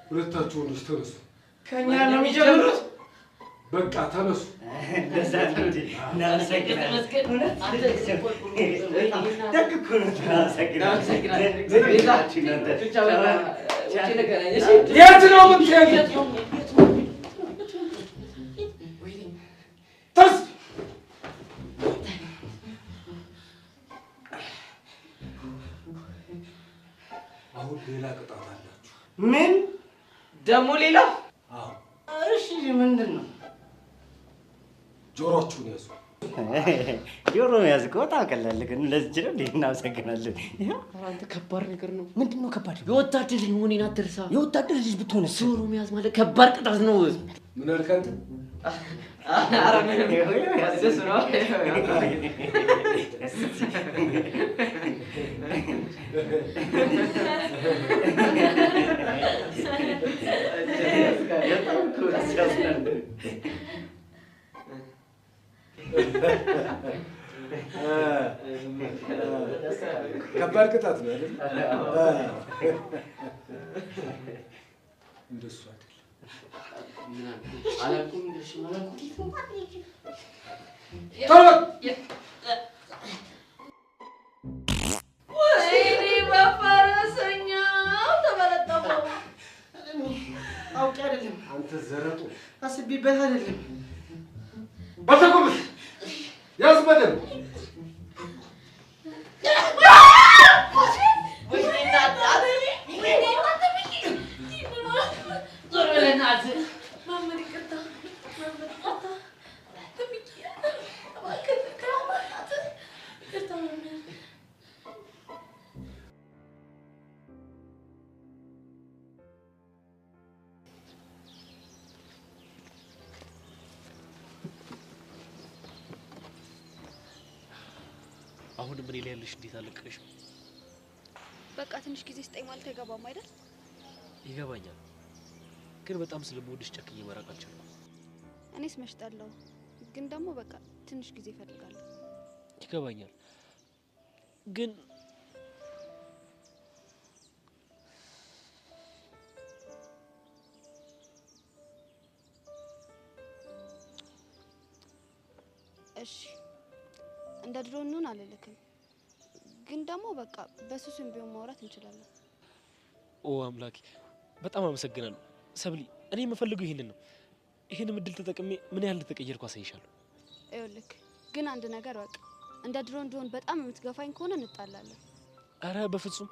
ሁለታችሁ ወንዶች ተነሱ። ከኛ ነው የሚጀምሩት። በቃ ተነሱ። እንደዛ ነው እንዴ? እናመሰግናለን። የት ነው የምትሄዱት? ተነስ። አሁን ሌላ ቅጣት አላችሁ። ምን ደግሞ ሌላ? አዎ። እሺ ምንድን ነው? ጆሮአችሁን ያዙ። ጆሮ ያዝ እኮ ታውቃለህ። ግን ለዚህ ነው እንዴ? እናመሰግናለን። አንተ ከባድ ነገር ነው። ምንድን ነው ከባድ? የወታደር ልጅ መሆኔን አትርሳ። የወታደር ልጅ ብትሆንስ? ጆሮ መያዝ ማለት ከባድ ቅጣት ነው። ምን አልክ አንተ? ኧረ ምንም ያስደስ ነው። ከባድ ቅጣት ነው አይደል? እንደሱ አይደለም። አላልኩም እንደሽ ማለት ወይኔ በፈረሰኛው ተበለጠፈው። አውቄ አይደለም። አንተ ዘረጡ አስቤበት አይደለም። በተቆምስ ያዝ በደንብ። አሁን ምን ይላልሽ? እንዴት አለቀሽ? በቃ ትንሽ ጊዜ ስጠኝ ማለት አይገባም አይደል? ይገባኛል፣ ግን በጣም ስለምወድሽ ጨክኜ መራቅ አልቻልኩም። እኔስ መሽጣለሁ፣ ግን ደግሞ በቃ ትንሽ ጊዜ እፈልጋለሁ። ይገባኛል፣ ግን እሺ እንደ ድሮ እንሆን አልልክም፣ ግን ደግሞ በቃ በሱስም ቢሆን ማውራት እንችላለን። ኦ አምላኬ፣ በጣም አመሰግናለሁ ሰብሊ። እኔ የምፈልገው ይሄንን ነው። ይሄንን እድል ተጠቅሜ ምን ያህል ተቀየርኩ አሳይሻለሁ። ይኸውልህ ግን አንድ ነገር በቃ እንደ ድሮ እንደሆን በጣም የምትገፋኝ ከሆነ እንጣላለን። አረ በፍጹም